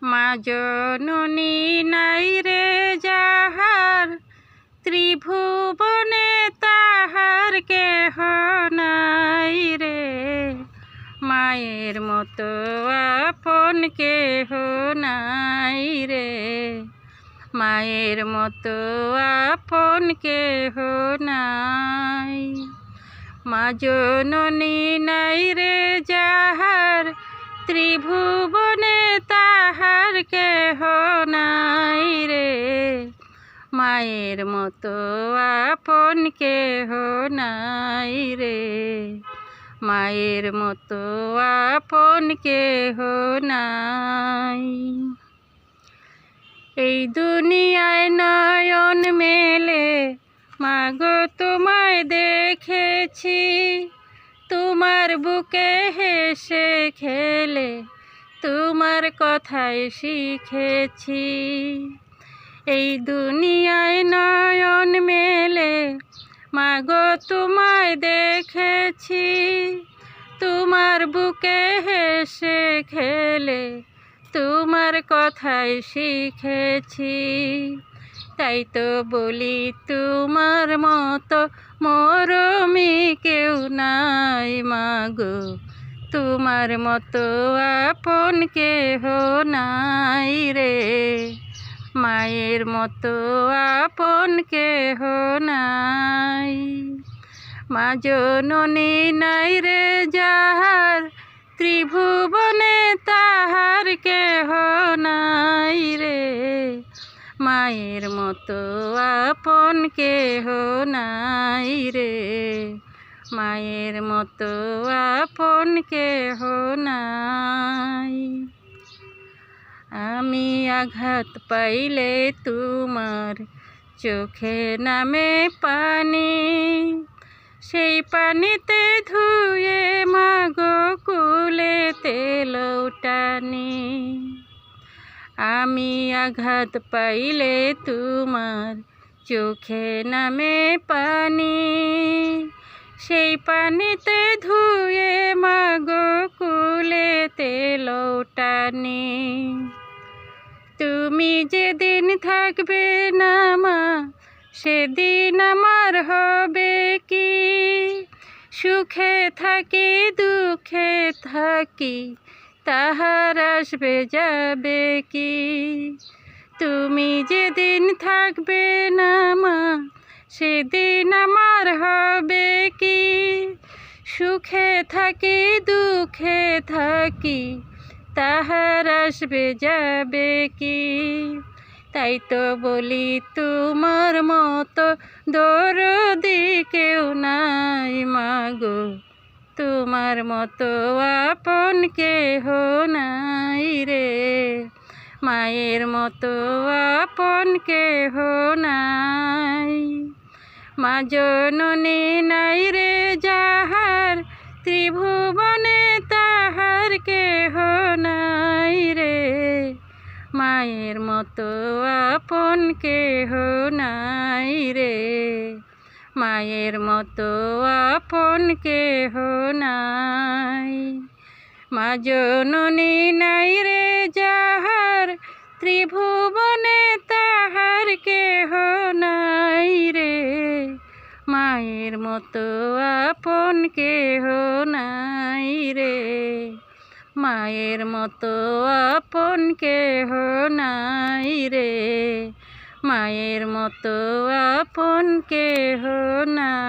মা জননী নাই রে যাহার, ত্রিভুবনে তাহার কেহ নাই রে। মায়ের মতো আপন কেহ নাই রে, মায়ের মতো আপন কেহ নাই। মা জননী নাই রে যাহার, ত্রিভুবনে তাহার কেহ নাই রে। মায়ের মতো আপন কেহ নাই রে, মায়ের মতো আপন কেহ নাই। এই দুনিয়ায় নয়ন মেলে মাগো তোমায় দেখেছি, তোমার বুকে হেসে খেলে তোমার কথাই শিখেছি। এই দুনিয়ায় নয়ন মেলে মাগো তোমায় দেখেছি, তোমার বুকে হেসে খেলে তোমার কথাই শিখেছি। তাই তো বলি তোমার মতো মরমি কেউ নাই মাগো, তোমার মতো আপন কেহ নাই রে। মায়ের মতো আপন কেহ নাই। মা জননী নাই রে যাহার, ত্রিভুবনে তাহার কেহ নাই রে। মায়ের মতো আপন কেহ নাই রে, মায়ের মতো আপন কেহ নাই। আমি আঘাত পাইলে তোমার চোখে নামে পানি, সেই পানিতে ধুয়ে মাগো কুলেতে লৌটানি। আমি আঘাত পাইলে তোমার চোখে নামে পানি, সেই পানিতে ধুয়ে মাগো কুলেতে লৌটানি। তুমি যেদিন থাকবে না মা, সেদিন আমার হবে কি? সুখে থাকি দুঃখে থাকি তাহার আসবে যাবে কি? তুমি যেদিন থাকবে না মা, সেদিন আমার হবে কি? সুখে থাকি দুঃখে থাকি তাহার আসবে যাবে কি? তাই তো বলি তোমার মতো দরদি কেউ নাই মাগো, তোমার মতো আপন কেহ নাই রে। মায়ের মতো আপন কেহ নাই। মা জননী নাই রে যাহার, ত্রিভুবনে তাহার কেহ নাই রে। মায়ের মতো আপন কেহ নাই রে, মায়ের মতো আপন কেহ নাই। মা জননী নাই রে যাহার, ত্রিভুবনে তাহার কেহ নাই রে। মায়ের মতো আপন কেহ নাই রে, মায়ের মতো আপন কেহ নাই রে। মায়ের মতো আপন কেহ নাই।